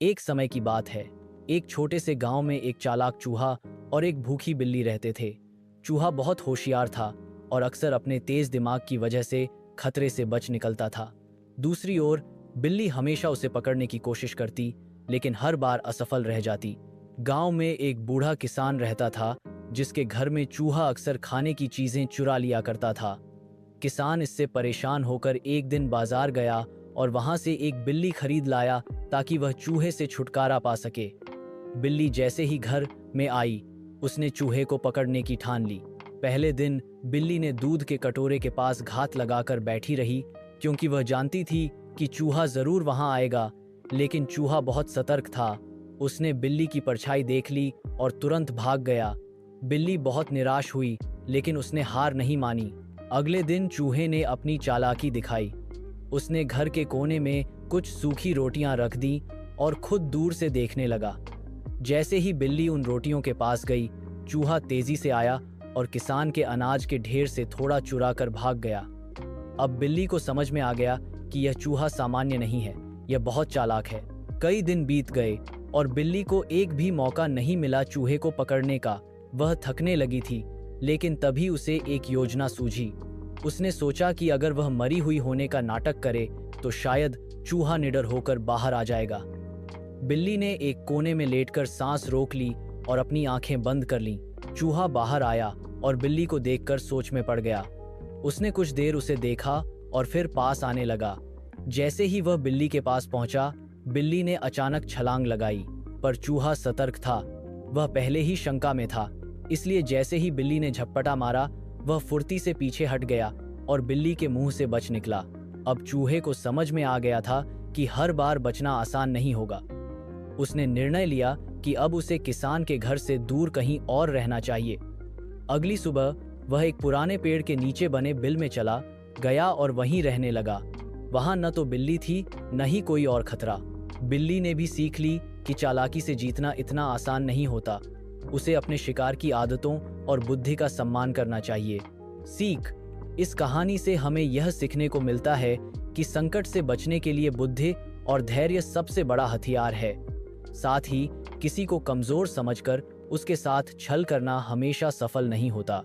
एक समय की बात है। एक छोटे से गांव में एक चालाक चूहा और एक भूखी बिल्ली रहते थे। चूहा बहुत होशियार था और अक्सर अपने तेज दिमाग की वजह से खतरे से बच निकलता था। दूसरी ओर बिल्ली हमेशा उसे पकड़ने की कोशिश करती, लेकिन हर बार असफल रह जाती। गांव में एक बूढ़ा किसान रहता था, जिसके घर में चूहा अक्सर खाने की चीजें चुरा लिया करता था। किसान इससे परेशान होकर एक दिन बाजार गया और वहां से एक बिल्ली खरीद लाया ताकि वह चूहे से छुटकारा पा सके। बिल्ली जैसे ही घर में आई, उसने चूहे को पकड़ने की ठान ली। पहले दिन बिल्ली ने दूध के कटोरे के पास घात लगाकर बैठी रही, क्योंकि वह जानती थी कि चूहा जरूर वहां आएगा। लेकिन चूहा बहुत सतर्क था। उसने बिल्ली की परछाई देख ली और तुरंत भाग गया। बिल्ली बहुत निराश हुई, लेकिन उसने हार नहीं मानी। अगले दिन चूहे ने अपनी चालाकी दिखाई। उसने घर के कोने में कुछ सूखी रोटियां रख दी और खुद दूर से देखने लगा। जैसे ही बिल्ली उन रोटियों के पास गई, चूहा तेजी से आया और किसान के अनाज के ढेर से थोड़ा चुरा कर भाग गया। अब बिल्ली को समझ में आ गया कि यह चूहा सामान्य नहीं है, यह बहुत चालाक है। कई दिन बीत गए और बिल्ली को एक भी मौका नहीं मिला चूहे को पकड़ने का। वह थकने लगी थी, लेकिन तभी उसे एक योजना सूझी। उसने सोचा कि अगर वह मरी हुई होने का नाटक करे तो शायद चूहा निडर होकर बाहर आ जाएगा। बिल्ली ने एक कोने में लेटकर सांस रोक ली और अपनी आंखें बंद कर लीं। चूहा बाहर आया और बिल्ली को देखकर सोच में पड़ गया। उसने कुछ देर उसे देखा और फिर पास आने लगा। जैसे ही वह बिल्ली के पास पहुंचा, बिल्ली ने अचानक छलांग लगाई, पर चूहा सतर्क था। वह पहले ही शंका में था, इसलिए जैसे ही बिल्ली ने झपटा मारा, वह फुर्ती से पीछे हट गया और बिल्ली के मुंह से बच निकला। अब चूहे को समझ में आ गया था कि हर बार बचना आसान नहीं होगा। उसने निर्णय लिया कि अब उसे किसान के घर से दूर कहीं और रहना चाहिए। अगली सुबह वह एक पुराने पेड़ के नीचे बने बिल में चला गया और वहीं रहने लगा। वहां न तो बिल्ली थी, न ही कोई और खतरा। बिल्ली ने भी सीख ली कि चालाकी से जीतना इतना आसान नहीं होता। उसे अपने शिकार की आदतों और बुद्धि का सम्मान करना चाहिए। सीख: इस कहानी से हमें यह सीखने को मिलता है कि संकट से बचने के लिए बुद्धि और धैर्य सबसे बड़ा हथियार है। साथ ही किसी को कमजोर समझकर उसके साथ छल करना हमेशा सफल नहीं होता।